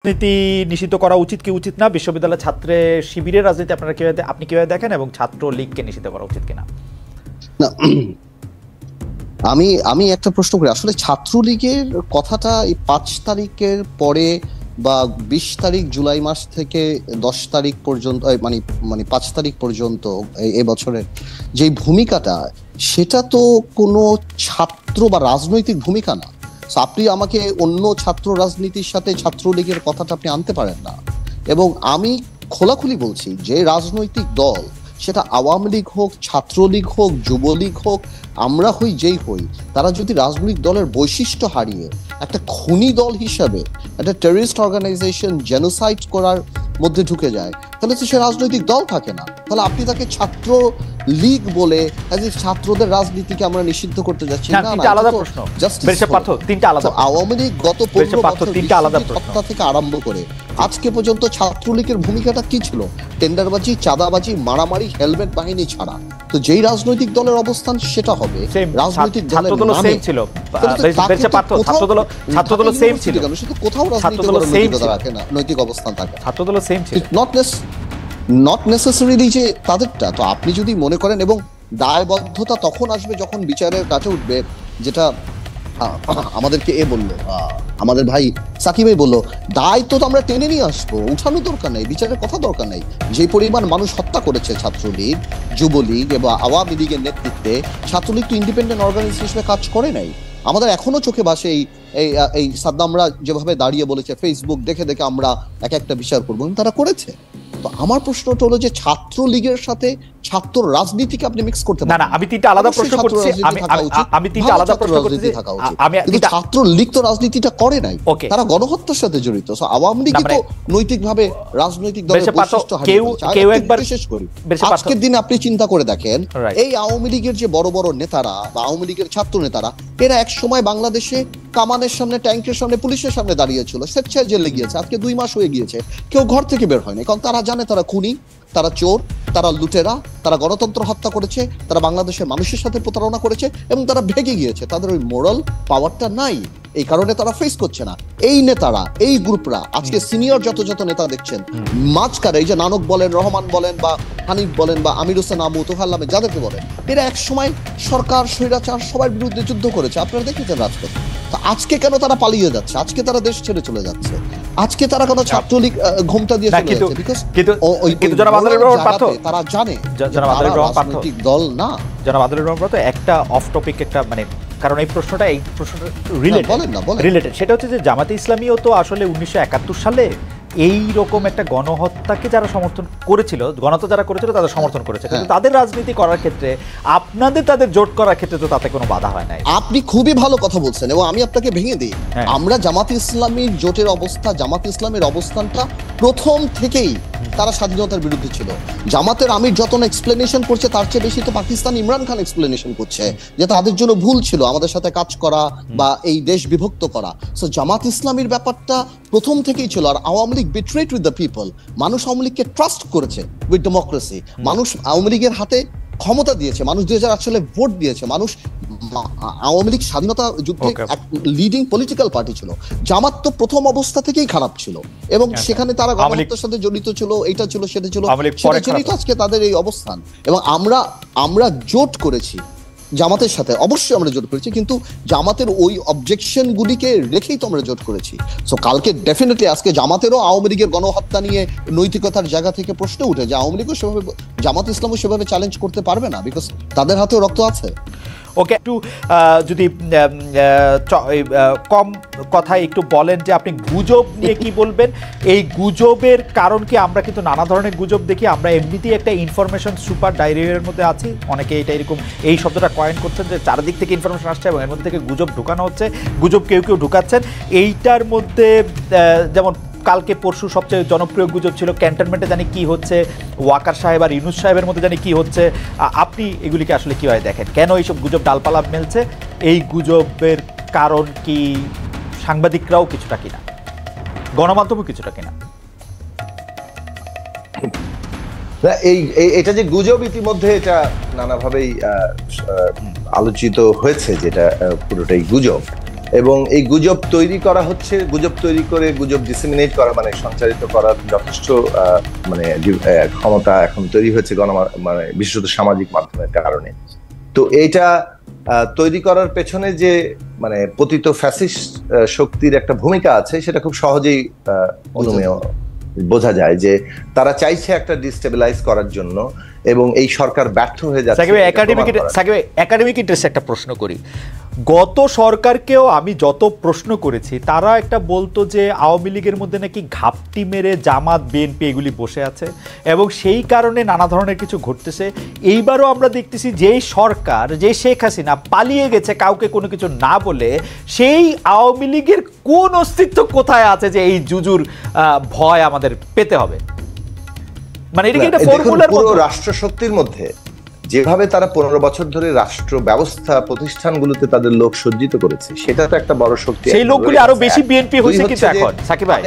রাজনীতি নিষিদ্ধ করা উচিত কি উচিত না, বিশ্ববিদ্যালয়ের ছাত্র শিবিরের রাজনীতি আপনি কিভাবে দেখেন, এবং ছাত্রলীগকে নিষিদ্ধ করা উচিত কিনা? না, আমি একটা প্রশ্ন করি, আসলে ছাত্রলীগের কথাটা এই 5 তারিখের পরে বা 20 তারিখ জুলাই মাস থেকে 10 তারিখ পর্যন্ত, মানে 5 তারিখ পর্যন্ত এই বছরের যে ভূমিকাটা, সেটা তো কোনো ছাত্র বা রাজনৈতিক ভূমিকা না। আপনি আমাকে অন্য ছাত্র রাজনীতির সাথে ছাত্রলীগের কথাটা আপনি আনতে পারেন না। এবং আমি খোলাখুলি বলছি যে রাজনৈতিক দল, সেটা আওয়ামী লীগ হোক, ছাত্রলীগ হোক, যুবলীগ হোক, আমরা হই যেই হই, তারা যদি রাজনৈতিক দলের বৈশিষ্ট্য হারিয়ে একটা খুনি দল হিসাবে একটা টেররিস্ট অর্গানাইজেশন জেনোসাইড করার মধ্যে ঢুকে যায়, তাহলে তো সে রাজনৈতিক দল থাকে না। তাহলে আপনি তাকে ছাত্র লীগ বলে ছাত্রদের রাজনীতিকে আমরা নিষিদ্ধ করতে যাচ্ছি না। আলাদা প্রশ্ন, আওয়ামী লীগ গত 15 বছর হত্যা থেকে আরম্ভ করে আজকে পর্যন্ত ছাত্রলীগের ভূমিকাটা কি ছিল? টেন্ডারবাজি, চাঁদাবাজি, মারামারি, হেলমেট বাহিনী ছাড়া। তো যেই রাজনৈতিক দলের অবস্থান সেটা হবে রাজনৈতিক দলের নামে। কোথাও রাজনীতি রাখে না, নৈতিক অবস্থান থাকে। নট নেসেসারিলি যে তাদেরটা। তো আপনি যদি মনে করেন, এবং দায়বদ্ধতা তখন আসবে যখন বিচারের কাছে উঠবে, যেটা আমাদেরকে বললো, আমাদের ভাই সাকিবই বললো, দায়িত্ব তো আমরা টেনে নিয়ে আসবো, উঠানোর দরকার নেই, বিচারের কথা দরকার নেই। যে পরিমাণ মানুষ হত্যা করেছে ছাত্রলীগ, যুবলীগ এবং আওয়ামী লীগের নেতৃত্বে, ছাত্রলীগ তো ইন্ডিপেন্ডেন্ট অর্গানাইজেশন হিসেবে কাজ করে নাই। আমাদের এখনো চোখে ভাসে এই সাদ্দামরা যেভাবে দাঁড়িয়ে বলেছে, ফেসবুক দেখে দেখে আমরা এক একটা বিচার করবো, তারা করেছে। তো আমার প্রশ্নটা হলো যে ছাত্রলীগের সাথে ছাত্র রাজনীতিকে আপনি মিক্স করতে পারেন না। আমি তিনটা আলাদা প্রশ্ন করছি, আমি তিনটা আলাদা প্রশ্ন করছি। কিন্তু ছাত্রলীগ তো রাজনীতিটা করে নাই, তারা গণহত্যার সাথে জড়িত। আওয়ামী লীগ তো নৈতিকভাবে রাজনৈতিক দলের বৈশিষ্ট্য হারিয়ে ফেলেছে। শেষ করি, আজকের দিনে আপনি চিন্তা করে দেখেন, এই আওয়ামী লীগের যে বড় বড় নেতারা বা আওয়ামী লীগের ছাত্র নেতারা, এরা এক সময় বাংলাদেশে কামানের সামনে, ট্যাঙ্কের সামনে, পুলিশের সামনে দাঁড়িয়েছিল, স্বেচ্ছায় জেলে গিয়েছে, আজকে 2 মাস হয়ে গিয়েছে, কেউ ঘর থেকে বের হয়নি। কারণ তারা জানে তারা খুনি, তারা চোর, তারা লুটেরা, তারা গণতন্ত্র হত্যা করেছে, তারা বাংলাদেশের মানুষের সাথে প্রতারণা করেছে এবং তারা ভেগে গিয়েছে। তাদের ওই মোরাল পাওয়ারটা নাই, এই কারণে তারা ফেস করছে না। এই নেতারা, এই গ্রুপরা আজকে সিনিয়র যত নেতা দেখছেন, মাঝখানে এই যে নানক বলেন, রহমান বলেন, বা হানিফ বলেন, বা আমির হোসেন আবু, তোফায়েল আহমেদ, যাদেরকে বলেন, এরা এক সময় সরকার, স্বৈরাচার সবার বিরুদ্ধে যুদ্ধ করেছে। আপনারা দেখেছেন রাজপথ। তো আজকে কেন তারা পালিয়ে যাচ্ছে? আজকে তারা দেশ ছেড়ে চলে যাচ্ছে? আজকে তারা কেন ছাত্রলীগ ঘোমটা দিয়ে চলে যাচ্ছে? বিকজ তারা জানে রাজনৈতিক দল না। জনাব আদরের রহমান, একটা অফ টপিক, একটা মানে, কারণ এই প্রশ্নটা রিলেটেড, সেটা হচ্ছে যে জামাতে ইসলামীও তো আসলে 1971 সালে এই রকম একটা গণহত্যাকে যারা সমর্থন করেছিল, গণহত্যা যারা করেছিল তাদের সমর্থন করেছে, কিন্তু তাদের রাজনীতি করার ক্ষেত্রে তাদের জোট করার ক্ষেত্রে তো তাতে কোনো বাধা হয় নাই। আপনি খুবই ভালো কথা বলছেন, এবং আমি আপনাকে ভেঙে দিই। আমরা জামাতে ইসলামীর জোটের অবস্থা, জামাতে ইসলামের অবস্থানটা প্রথম থেকেই তারা স্বাধীনতার বিরুদ্ধে ছিল। জামাতের আমির যত এক্সপ্লেনেশন করছে, তার চেয়ে বেশি তো পাকিস্তান ইমরান খান এক্সপ্লেনেশন করছে যে তাদের জন্য ভুল ছিল আমাদের সাথে কাজ করা বা এই দেশ বিভক্ত করা। সো জামাত ইসলামীর ব্যাপারটা প্রথম থেকেই ছিল। আর Awami League betrayed with the people. মানুষ আওয়ামী লীগকে ট্রাস্ট করেছে উইথ ডেমোক্রেসি। মানুষ আওয়ামী লীগের হাতে ক্ষমতা দিয়েছে, মানুষ 2008 সালে ভোট দিয়েছে, মানুষ আওয়ামী লীগ স্বাধীনতা যুদ্ধে লিডিং পলিটিক্যাল পার্টি ছিল। জামাত তো প্রথম অবস্থা থেকেই খারাপ ছিল, এবং সেখানে তারা গণহত্যার সাথে জড়িত ছিল, এটা ছিল সেটা ছিল, সেটা জেনেই তো আজকে তাদের এই অবস্থান। এবং আমরা জোট করেছি জামাতের সাথে, অবশ্যই আমরা জোট করেছি, কিন্তু জামাতের ওই অবজেকশন গুলিকে রেখেই তো আমরা জোট করেছি। সো কালকে ডেফিনেটলি আজকে জামাতেরও আওয়ামী লীগের গণহত্যা নিয়ে নৈতিকতার জায়গা থেকে প্রশ্ন উঠে যে আওয়ামী লীগও সেভাবে, জামাত ইসলামও সেভাবে চ্যালেঞ্জ করতে পারবে না, বিকজ তাদের হাতেও রক্ত আছে। ওকে, একটু যদি কম কথায় একটু বলেন যে আপনি গুজব নিয়ে কি বলবেন? এই গুজবের কারণ কি? আমরা কিন্তু নানা ধরনের গুজব দেখি, আমরা এমনিতেই একটা ইনফরমেশন সুপার ডায়রিয়ার মধ্যে আছি। অনেকে এটা এরকম এই শব্দটা কয়েন করছেন যে চারিদিক থেকে ইনফরমেশন আসছে এবং এর মধ্যে থেকে গুজব ঢুকানো হচ্ছে, গুজব কেউ ঢুকাচ্ছেন। এইটার মধ্যে যেমন কালকে পরশু সবচেয়ে জনপ্রিয় গুজব ছিল ক্যান্টনমেন্টে জানি কি হচ্ছে, ওয়াকার সাহেব আর ইউনুস সাহেবের মধ্যে জানি কি হচ্ছে। আপনি এগুলিকে আসলে কীভাবে দেখেন? কেন এইসব গুজব ডালপালা মেলছে? এই গুজবের কারণ কি সাংবাদিকরাও কিছুটা কিনা, গণমাধ্যমও কিছুটা কিনা? এটা যে গুজব, ইতিমধ্যে এটা নানাভাবেই আলোচিত হয়েছে, যেটা পুরোটাই গুজব। এবং এই গুজব তৈরি করা হচ্ছে, গুজব তৈরি করে গুজব ডিসেমিনেট করা মানে সঞ্চারিত করার যথেষ্ট মানে ক্ষমতা এখন তৈরি হয়েছে মানে বিশেষত সামাজিক মাধ্যমের কারণে। তো এইটা তৈরি করার পেছনে যে মানে পতিত ফ্যাসিস্ট শক্তির একটা ভূমিকা আছে সেটা খুব সহজেই অনুমেয় বোঝা যায় যে তারা চাইছে একটা ডিস্টেবিলাইজ করার জন্য এবং এই সরকার ব্যর্থ হয়ে যাচ্ছে। একাডেমিক ইন্টারেস্টে একটা প্রশ্ন করি, গত সরকারকেও আমি যত প্রশ্ন করেছি তারা একটা বলতো যে আওয়ামী লীগের মধ্যে নাকি ঘাপটি মেরে জামাত বিএনপি এগুলি বসে আছে এবং সেই কারণে নানা ধরনের কিছু ঘটতেছে। এইবারও আমরা দেখতেছি যেই সরকার, যে শেখ হাসিনা পালিয়ে গেছে কাউকে কোনো কিছু না বলে, সেই আওয়ামী লীগের কোন অস্তিত্ব কোথায় আছে যে এই জুজুর ভয় আমাদের পেতে হবে? মানে এটা কি একটা ফর্মুলার মতো? রাষ্ট্র শক্তির মধ্যে যেভাবে তারা 15 বছর ধরে রাষ্ট্র ব্যবস্থা প্রতিষ্ঠানগুলোতে তাদের লোক সজ্জিত করেছে সেটা তো একটা বড় শক্তি। সেই লোকগুলি আরো বেশি বিএনপি হয়েছে কিন্তু এখন সাকিব ভাই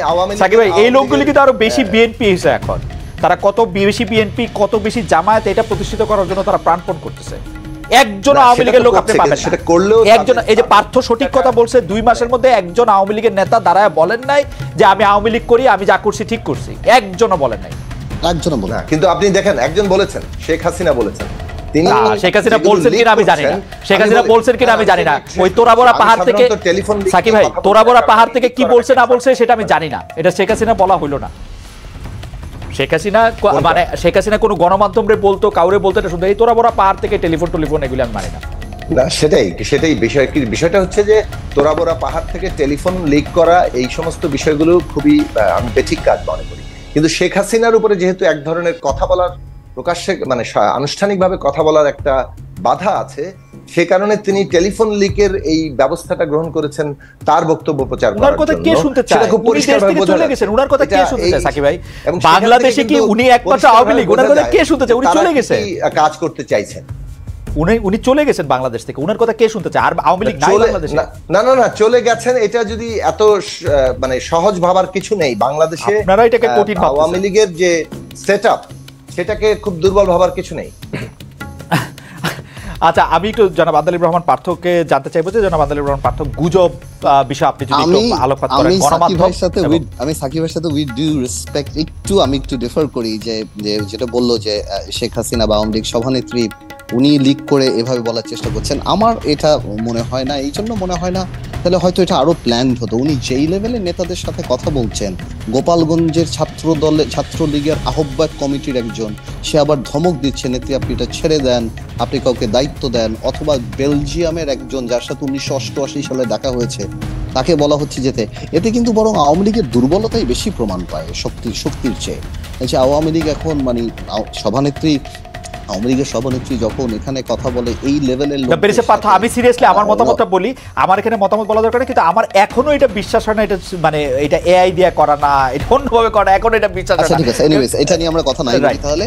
এই লোকগুলি কিন্তু আরো বেশি বিএনপি হয়েছে এখন। তারা কত বেশি বিএনপি, কত বেশি জামায়াত, এটা প্রতিষ্ঠিত করার জন্য তারা প্রাণপণ করতেছে। একজন আওয়ামী লীগের লোক আপনি পাবেন সেটা করলেও একজন, এই যে পার্থ সঠিক কথা বলছে, 2 মাসের মধ্যে একজন আওয়ামী লীগের নেতা দাঁড়ায় বলেন নাই যে আমি আওয়ামী লীগ করি, আমি যা করছি ঠিক করছি, একজনও বলেন নাই। একজনও বলেন। কিন্তু আপনি দেখেন একজন বলেছেন, শেখ হাসিনা বলেছেন। শেখ হাসিনা বলছেন কিনা আমি জানি না, শেখ হাসিনা বলছেন কিনা আমি জানি না। ওই তোরাবরা পাহাড় থেকে সাকিব ভাই, তোরাবরা পাহাড় থেকে কি বলছে না বলছে সেটা আমি জানি না, এটা শেখ হাসিনা বলা হইলো না। শেখ হাসিনা মানে শেখ হাসিনা কোনো গণমাধ্যমে বলতো, কাউরে বলতো, এটা শুনতে এই তোরাবরা পাহাড় থেকে টেলিফোন এগুলো আমি মানি না। না সেটাই বিষয়টা হচ্ছে যে তোরাবরা পাহাড় থেকে টেলিফোন লিক করা এই সমস্ত বিষয়গুলো খুবই আমি বেঠিক কাজ মনে করি। কিন্তু শেখ হাসিনার উপরে যেহেতু এক ধরনের কথা বলার প্রকাশ্যে মানে আনুষ্ঠানিকভাবে কথা বলার একটা বাধা আছে, সে কারণে তিনি টেলিফোন লিকের এই ব্যবস্থাটা গ্রহণ করেছেন তার বক্তব্য প্রচার করার জন্য। উনার কথা কে শুনতে চায়? সেটা খুব পরিষ্কারভাবে বোঝা গেছেন। উনার কথা কে শুনতে চায় সাকিব ভাই? বাংলাদেশে কি উনি একমাত্র আওয়ামী লীগ? উনার কথা কে শুনতে চায়? উনি চলে গেছেন, কাজ করতে চাইছেন, উনি চলে গেছেন বাংলাদেশ থেকে। উনার কথা কে শুনতে চায়? আর আওয়ামী লীগ নাই বাংলাদেশে। না চলে গেছেন, এটা যদি এত মানে সহজ ভাবার কিছু নেই বাংলাদেশে। আপনারা এটাকে কঠিন ভাবছেন। আওয়ামী লীগের যে সেটআপ সেটাকে খুব দুর্বল ভাবার কিছু নেই। আচ্ছা, আমি একটু জনাব আদালিব রহমান পার্থকে জানতে চাইবো যে জনাব আদালিব রহমান পার্থ গুজব বিষয়ে আপনি যদি একটু আলোকপাত করেন। আমি সাকিবের সাথে উইথ ডিউ রেসপেক্ট আমি একটু ডিফার করি যে যেটা বললো যে শেখ হাসিনা বা আওয়ামী লীগ সভানেত্রী উনি লিক করে এভাবে বলার চেষ্টা করছেন, আমার এটা মনে হয় না। এই জন্য মনে হয় না, তাহলে হয়তো এটা আরো প্ল্যান হতো। উনি যেই লেভেলে নেতাদের সাথে কথা বলছেন, গোপালগঞ্জের ছাত্রলীগের আহ্বায়ক কমিটির একজন, সে আবার ধমক দিচ্ছে নেত্রী আপনি এটা ছেড়ে দেন, আপনি কাউকে দায়িত্ব দেন। অথবা বেলজিয়ামের একজন যার সাথে 1988 সালে দেখা হয়েছে তাকে বলা হচ্ছে যেতে। এতে কিন্তু বরং আওয়ামী লীগের দুর্বলতাই বেশি প্রমাণ পায় শক্তির চেয়ে। আওয়ামী লীগ এখন মানে আওয়ামী লীগের সভানেত্রী যখন এখানে কথা বলে এই লেভেলের লোক, আমি সিরিয়াসলি আমার মতামতটা বলি। আমার এখানে মতামত বলা দরকার, কিন্তু আমার এখনো এটা বিশ্বাস হয় না এটা মানে এটা এআই দিয়ে করা না, এটা অন্যভাবে করা, এখন এটা বিশ্বাস হয় না। ঠিক আছে, এনিওয়েজ এটা নিয়ে আমরা কথা নাই বলি। তাহলে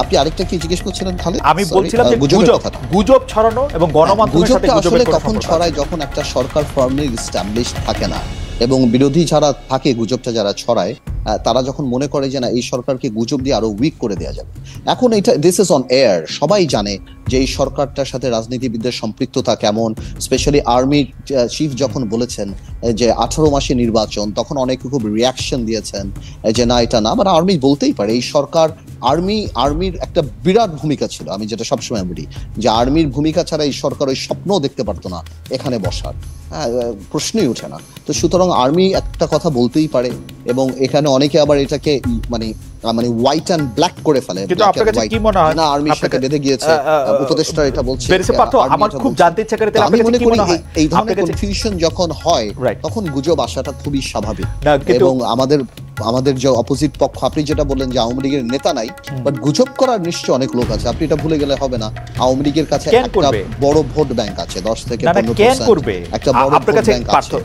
আপনি আরেকটা কি জিজ্ঞেস করছিলেন? তাহলে আমি বলছিলাম যে গুজব ছড়ানো এবং গণমাধ্যমের সাথে গুজবের কখন ছড়ায়, যখন একটা সরকার ফার্মলি এস্টাবলিশ থাকে না এবং বিরোধী যারা থাকে গুজবটা যারা ছড়ায় তারা যখন মনে করে যে না এই সরকারকে গুজব দিয়ে আরো উইক করে দেওয়া যাবে। এখন এটা দিস ইজ অন এয়ার, সবাই জানে যে এই সরকারটার সাথে রাজনীতিবিদদের সম্পৃক্ততা কেমন। স্পেশালি আর্মি চিফ যখন বলেছেন যে 18 মাসে নির্বাচন, তখন অনেকে খুব রিয়াকশন দিয়েছেন যে না এটা না। আবার আর্মি বলতেই পারে এই সরকার আর্মির একটা বিরাট ভূমিকা ছিল। আমি যেটা সবসময় বলি যে আর্মির ভূমিকা ছাড়া এই সরকার ওই স্বপ্নও দেখতে পারতো না এখানে বসার, প্রশ্নই ওঠে না। তো সুতরাং আর্মি একটা কথা বলতেই পারে এবং এখানে অনেকে আবার এটাকে মানে হোয়াইট অ্যান্ড ব্ল্যাক করে ফেলে। কিন্তু আপনার কাছে কি মনে হয় না আর্মির সাথে বেঁধে গিয়েছে? উপদেষ্টা এটা বলছে। আমার খুব জানতে ইচ্ছা করে, আমি মনে করি এই ধরনের কনফিউশন যখন হয় তখন গুজব আসাটা খুবই স্বাভাবিক। এবং আমাদের যে অপোজিট পক্ষ, আপনি যেটা বললেন যে আওয়ামী লীগের নেতা নাই, বাট গুজব করার নিশ্চয়ই অনেক লোক আছে। আপনি এটা ভুলে গেলে হবে না, আওয়ামী লীগের কাছে একটা বড় ভোট ব্যাংক আছে, 10 থেকে 15%। একটা বড় ভোট ব্যাংক আছে।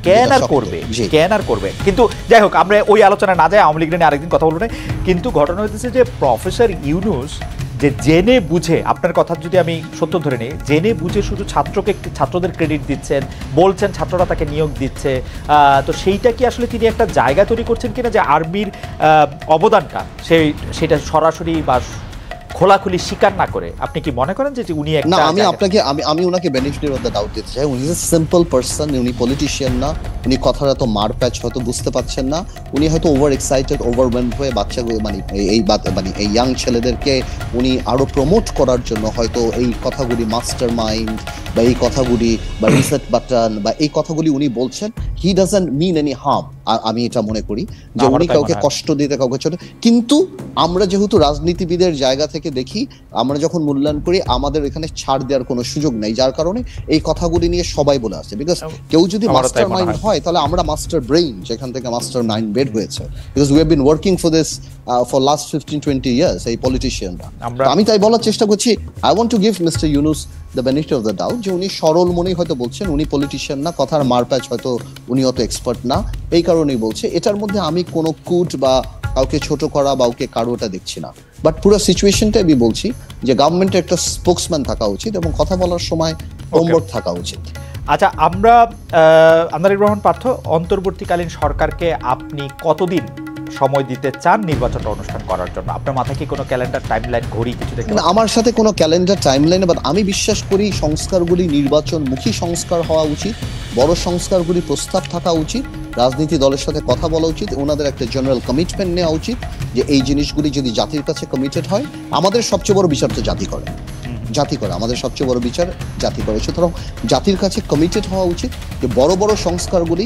কেন আর করবে। কিন্তু যাই হোক, আমরা ওই আলোচনা না যাই, আওয়ামী লীগ নিয়ে আরেকদিন কথা বলবো না। কিন্তু ঘটনা হইতেছে যে প্রফেসর ইউনূস যে জেনে বুঝে, আপনার কথা যদি আমি সত্য ধরে নিই, জেনে বুঝে শুধু ছাত্রদের ক্রেডিট দিচ্ছেন, বলছেন ছাত্ররা তাকে নিয়োগ দিচ্ছে, তো সেইটা কি আসলে তিনি একটা জায়গা তৈরি করছেন কিনা যে আর্মির অবদানটা সেটা সরাসরি বা খোলাখুলি স্বীকার না করে, আপনি কি মনে করেন যে উনি একটা না, আমি ওনাকে বেনিফিট অফ দ্য ডাউট দিতে চাই। উনি সিম্পল পারসন, উনি পলিটিশিয়ান না, উনি কথার এত মার প্যাচ হয়তো বুঝতে পারছেন না, উনি হয়তো ওভার এক্সাইটেড, ওভারওয়েলড হয়ে বাচ্চাগুলো মানে এই ইয়াং ছেলেদেরকে উনি আরো প্রমোট করার জন্য হয়তো এই কথাগুলি মাস্টার মাইন্ড বা এই কথাগুলি বা রিসেট বাটন বা এই কথাগুলি উনি বলছেন। He doesn't mean any harm, আমি এটা মনে করি যে উনি কাউকে কষ্ট দিতে, কাউকে ছোট, কিন্তু আমরা যেহেতু রাজনীতিবিদের জায়গা থেকে দেখি, আমরা যখন মূল্যায়ন করি আমাদের এখানে ছাড় দেওয়ার কোনো সুযোগ নেই, যার কারণে এই কথাগুলি নিয়ে সবাই বলে আসছে। বিকজ কেউ যদি মাস্টার মাইন্ড হয় তাহলে আমরা মাস্টার ব্রেইন, যেখান থেকে মাস্টার মাইন্ড বের হয়েছে, because we have been working for this for last 15-20 years এই পলিটিশিয়ানরা। আমি তাই বলার চেষ্টা করছি, I want to give mister Yunus the benefit of the doubt, যে উনি সরল মনেই হয়তো বলছেন, উনি পলিটিশিয়ান না, কথার মারপ্যাচ হয়তো উনি অত এক্সপার্ট না, এই কারণেই বলছে। এটার মধ্যে আমি কোনো কুট বা কাউকে ছোট করা বা কারোটা দেখছি না, বাট পুরো সিচুয়েশনটা আমি বলছি যে গভর্নমেন্টের একটা স্পোকসম্যান থাকা উচিত এবং কথা বলার সময় হোমওয়ার্ক থাকা উচিত। আচ্ছা, আমরা আন্দালিব রহমান পার্থ, অন্তর্বর্তীকালীন সরকারকে আপনি কতদিন সময় দিতে চান নির্বাচনটা অনুষ্ঠান করার জন্য? আপনার মাথায় কি কোনো ক্যালেন্ডার, টাইমলাইন, ঘড়ি কিছু দেখতে? না, আমার সাথে কোনো ক্যালেন্ডার টাইমলাইন, বাট আমি বিশ্বাস করি সংস্কারগুলি নির্বাচনমুখী সংস্কার হওয়া উচিত, বড় সংস্কারগুলি প্রস্তাব থাকা উচিত, রাজনীতি দলের সাথে কথা বলা উচিত, ওনাদের একটা জেনারেল কমিটমেন্ট নেওয়া উচিত যে এই জিনিসগুলি যদি জাতির কাছে কমিটেড হয়। আমাদের সবচেয়ে বড় বিচার তো জাতি করে, আমাদের সবচেয়ে বড় বিচার জাতি করে। সুতরাং জাতির কাছে কমিটেড হওয়া উচিত যে বড় বড় সংস্কারগুলি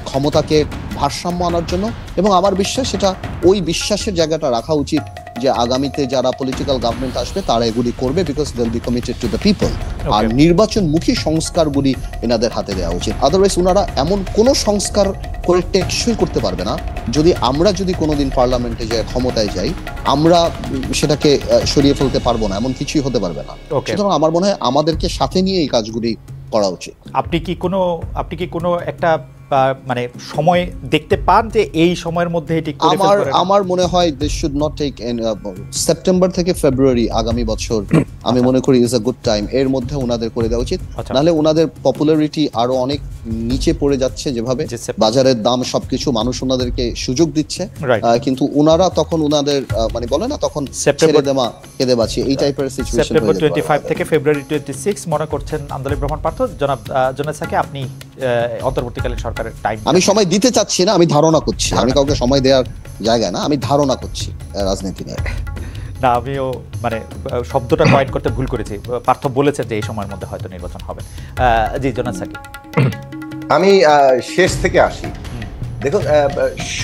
ক্ষমতাকে ভারসাম্য আনার জন্য, এবং আমার বিশ্বাস সেটা ওই বিশ্বাসের জায়গাটা রাখা উচিত যে আগামীতে যারা পলিটিক্যাল গভর্নমেন্ট আসবে তারা এগুলি করবে, because they will be committed to the people. আর নির্বাচনমুখী সংস্কারগুলি এনাদের হাতে দেওয়া উচিত। আদারওয়াইজ ওনারা এমন কোনো সংস্কার করে টেকসই করতে পারবে না যদি আমরা কোনোদিন পার্লামেন্টে যাই, ক্ষমতায় যাই, আমরা সেটাকে সরিয়ে ফেলতে পারবো না, এমন কিছুই হতে পারবে না। সুতরাং আমার মনে হয় আমাদেরকে সাথে নিয়ে এই কাজগুলি করা উচিত। আপনি কি কোনো একটা মানে সময় দেখতে পান যে এই সময়ের মধ্যে এটি করে ফেলতে পারেন? আমার মনে হয় this should not take September থেকে ফেব্রুয়ারি আগামী বছর, আমি মনে করি ইজ আ গুড টাইম। এর মধ্যে ওনাদের করে দেওয়া উচিত, নাহলে ওনাদের পপুলারিটি আরো অনেক নিচে পড়ে যাচ্ছে, যেভাবে বাজারের দাম সবকিছু, মানুষ ওনাদেরকে সুযোগ দিচ্ছে, কিন্তু ওনারা তখন ওনাদের মানে বলে না তখন কেঁদে বাঁচি, এই টাইপের সিচুয়েশন। সেপ্টেম্বর 25 থেকে ফেব্রুয়ারি 26 মনে করছেন আন্দালিব রহমান পার্থ। জনাব জোনেসাকে আপনি অন্তর্বর্তীকালীন সরকারের টাইম? আমি সময় দিতে চাচ্ছি না, আমি ধারণা করছি, আমি কাউকে সময় দেওয়ার জায়গা না, আমি ধারণা করছি রাজনীতি নিয়ে। না, আমিও মানে শব্দটা কয়েন করতে ভুল করেছি। পার্থ বলেছেন যে এই সময়ের মধ্যে হয়তো নির্বাচন হবে। জি জোনেসাকে আমি শেষ থেকে আসি। দেখুন,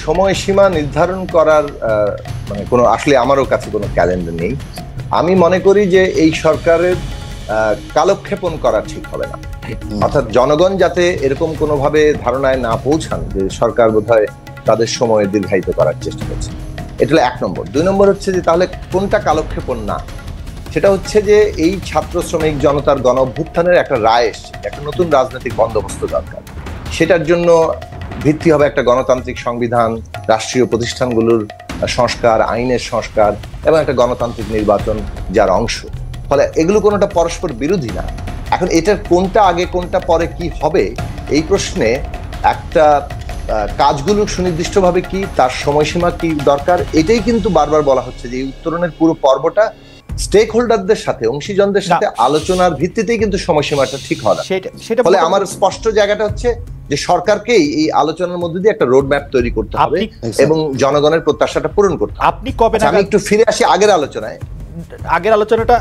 সময়সীমা নির্ধারণ করার মানে কোনো, আসলে আমারও কাছে কোনো ক্যালেন্ডার নেই। আমি মনে করি যে এই সরকারের কালক্ষেপণ করা ঠিক হবে না, অর্থাৎ জনগণ যাতে এরকম কোনোভাবে ধারণায় না পৌঁছান যে সরকার বোধহয় তাদের সময় দীর্ঘায়িত করার চেষ্টা করছে। এটা হলো 1 নম্বর। 2 নম্বর হচ্ছে যে তাহলে কোনটা কালক্ষেপণ না, সেটা হচ্ছে যে এই ছাত্র শ্রমিক জনতার গণ অভ্যুত্থানের একটা রায় এসছে, একটা নতুন রাজনৈতিক বন্দোবস্ত দরকার। সেটার জন্য ভিত্তি হবে একটা গণতান্ত্রিক সংবিধান, রাষ্ট্রীয় প্রতিষ্ঠানগুলোর সংস্কার, আইনের সংস্কার এবং একটা গণতান্ত্রিক নির্বাচন যার অংশ। ফলে এগুলো কোনোটা পরস্পর বিরোধী না। এখন এটার কোনটা আগে কোনটা পরে কি হবে এই প্রশ্নে একটা কাজগুলো সুনির্দিষ্টভাবে কি, তার সময়সীমা কি দরকার, এটাই কিন্তু বারবার বলা হচ্ছে যে এই উত্তরণের পুরো পর্বটা স্টেক হোল্ডারদের সাথে, অংশীজনদের সাথে আলোচনার ভিত্তিতেই কিন্তু সময়সীমাটা ঠিক হয় না। ফলে আমার স্পষ্ট জায়গাটা হচ্ছে যে সরকারকেই এই আলোচনার মধ্যে দিয়ে একটা রোড ম্যাপ তৈরি করতে হবে এবং জনগণের প্রত্যাশাটা পূরণ করতে হবে। আপনি কবে না, আমি একটু ফিরে আসি আগের আলোচনাটা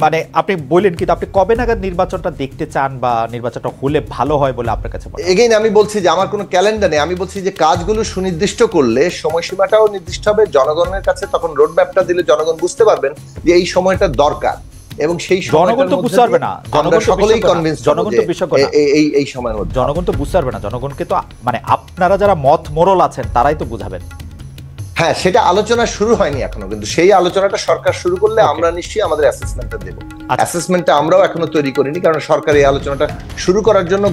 মানে আপনি বললেন, কিন্তু আপনি কবে নাগাদ নির্বাচনটা দেখতে চান বা নির্বাচনটা হলে ভালো হয় বলে আপনার কাছে? এগেইন আমি বলছি যে আমার কোনো ক্যালেন্ডার নেই, আমি বলছি যে কাজগুলো সুনির্দিষ্ট করলে সময়সীমাটাও নির্দিষ্ট হবে, জনগণের কাছে তখন রোড ম্যাপটা দিলে জনগণ বুঝতে পারবেন যে এই সময়টা দরকার, এবং সেই জনগণ তো বুঝতে পারবে না, জনগণ সকলেই কনভিন্স, জনগণ তো বিশ্বজ্ঞ না, এই সময়ের মধ্যে জনগণ তো বুঝতে পারবে না, জনগণকে তো মানে আপনারা যারা মত মোরল আছেন তারাই তো বুঝাবেন। হ্যাঁ, সেটা আলোচনা শুরু হয়নি এখনো, কিন্তু সেই আলোচনাটা সরকার শুরু করলে আমরা নিশ্চয়ই আমাদের অ্যাসেসমেন্টটা দেব। অ্যাসেসমেন্টটা আমরাও এখনো তৈরি করিনি, কারণ সরকার এই আলোচনাটা শুরু করার জন্য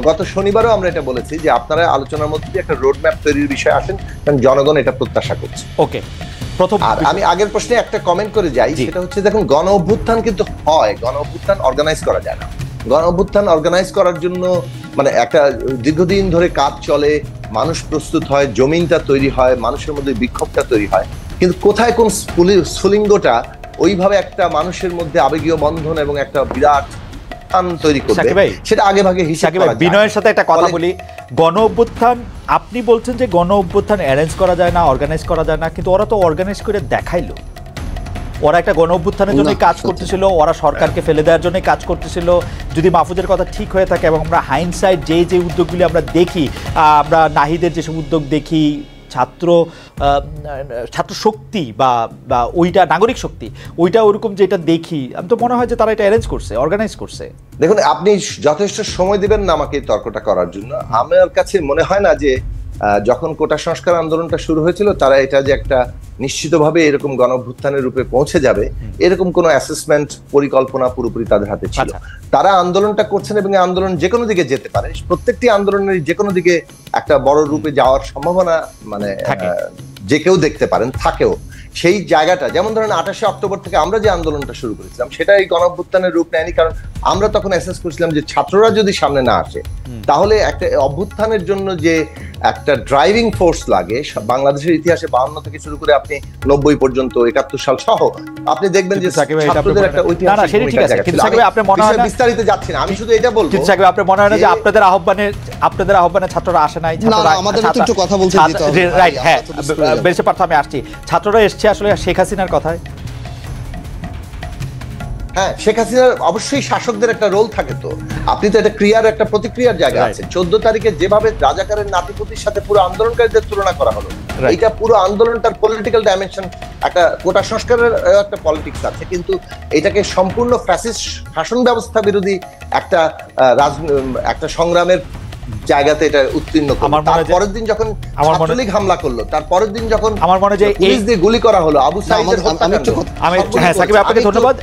গত শনিবারও আমরা এটা বলেছি যে আপনারা আলোচনার মধ্যে দিয়ে একটা রোড ম্যাপ তৈরির বিষয়ে আসেন, কারণ জনগণ এটা প্রত্যাশা করছে। ওকে, প্রথম আর আমি আগের প্রশ্নে একটা কমেন্ট করে যাই, সেটা হচ্ছে দেখুন, গণ অভ্যুত্থান কিন্তু হয়, গণ অভ্যুত্থান অর্গানাইজ করা যায় না। গণ অভ্যুত্থান অর্গানাইজ করার জন্য মানে একটা দীর্ঘদিন ধরে কাজ চলে, মানুষ প্রস্তুত হয়, জমিনটা তৈরি হয়, মানুষের মধ্যে বিক্ষোভটা তৈরি হয়। কিন্তু কোথায় কোন স্ফুলিঙ্গটা ওইভাবে একটা মানুষের মধ্যে আবেগীয় বন্ধন এবং একটা বিরাট টান তৈরি করবে, সেটা আগে ভাগে হিসাব করা যায়। বিনয়ের সাথে একটা কথা বলি, গণ অভ্যুত্থান আপনি বলছেন যে গণ অভ্যুত্থান অ্যারেঞ্জ করা যায় না, অর্গানাইজ করা যায় না, কিন্তু ওরা তো অর্গানাইজ করে দেখাইলো। ওরা একটা গণ অভ্যুত্থানের জন্য কাজ করতেছিল, ওরা সরকারকে ফেলে দেওয়ার জন্য কাজ করতেছিল। যদি মাহফুজের কথা ঠিক হয়ে থাকে এবং আমরা হাইন্ডসাইড যে উদ্যোগগুলি আমরা দেখি, আমরা নাহিদের যেসব উদ্যোগ দেখি, ছাত্র শক্তি বা ওইটা নাগরিক শক্তি, ওইটা ওরকম যেটা দেখি, আমি তো মনে হয় যে তারা এটা অ্যারেঞ্জ করছে, অর্গানাইজ করছে। দেখুন, আপনি যথেষ্ট সময় দিবেন না আমাকে তর্কটা করার জন্য। আমার কাছে মনে হয় না যে যখন কোটা সংস্কার আন্দোলনটা শুরু হয়েছিল, তারা এটা যে একটা নিশ্চিতভাবে এরকম গণঅভ্যুত্থানের রূপে পৌঁছে যাবে এরকম কোনো অ্যাসেসমেন্ট পরিকল্পনা পুরোপুরি তাদের হাতে ছিল। তারা আন্দোলনটা করছেন এবং আন্দোলন যে কোনো দিকে যেতে পারে, প্রত্যেকটি আন্দোলনের যে কোনো দিকে একটা বড় রূপে যাওয়ার সম্ভাবনা মানে যে কেউ দেখতে পারেন থাকেও। সেই জায়গাটা যেমন ধরেন 28শে অক্টোবর থেকে আমরা যে আন্দোলনটা শুরু করেছিলাম সেটা এই গণঅভ্যুত্থানের রূপ নেয়নি, কারণ আমরা তখন অ্যাসেস করেছিলাম যে ছাত্ররা যদি সামনে না আসে তাহলে একটা অভ্যুত্থানের জন্য যে একটা ড্রাইভিং ফোর্স লাগে বাংলাদেশের ইতিহাসে 52 থেকে শুরু করে আপনি 90 পর্যন্ত 71 সাল সহ আপনি দেখবেন যে ছাত্রদের একটা ঐতিহাসিক ভূমিকা জায়গা। বিস্তারিত যাচ্ছি না, আমি শুধু এটা বলবো কিন্তু সাকিব আপনার মনে হয় না যে আপনাদের আহ্বানে ছাত্ররা আসে নাই? আমাদের একটু কথা বলতে দিতে হবে, রাইট? হ্যাঁ, বেশি পারতো আমি আসছি। ছাত্ররা এসছে আসলে শেখ হাসিনার কথায়। হ্যাঁ, শেখ হাসিনার অবশ্যই শাসকদের একটা রোল থাকে, তো আপনি তো এটা ক্রিয়ার একটা প্রতিক্রিয়ার জায়গা আছে। 14 তারিখে যেভাবে রাজাকারের নাতিপুতির সাথে পুরো আন্দোলনকারীদের তুলনা করা হলো, এটা পুরো আন্দোলনটার পলিটিক্যাল ডাইমেনশন, একটা কোটা সংস্কারের একটা পলিটিক্স আছে, কিন্তু এটাকে সম্পূর্ণ ফ্যাসিস্ট শাসন ব্যবস্থা বিরোধী একটা সংগ্রামের জায়গাতে এটা উত্তীর্ণ করলো। তারপরের দিন যখন ছাত্রলীগ হামলা করলো, তারপরের দিন যখন আমার মনে হয় যে পুলিশ দিয়ে গুলি করা হলো, আবু সাঈদের হত্যাকাণ্ড, সাকিব আপনাকে ধন্যবাদ।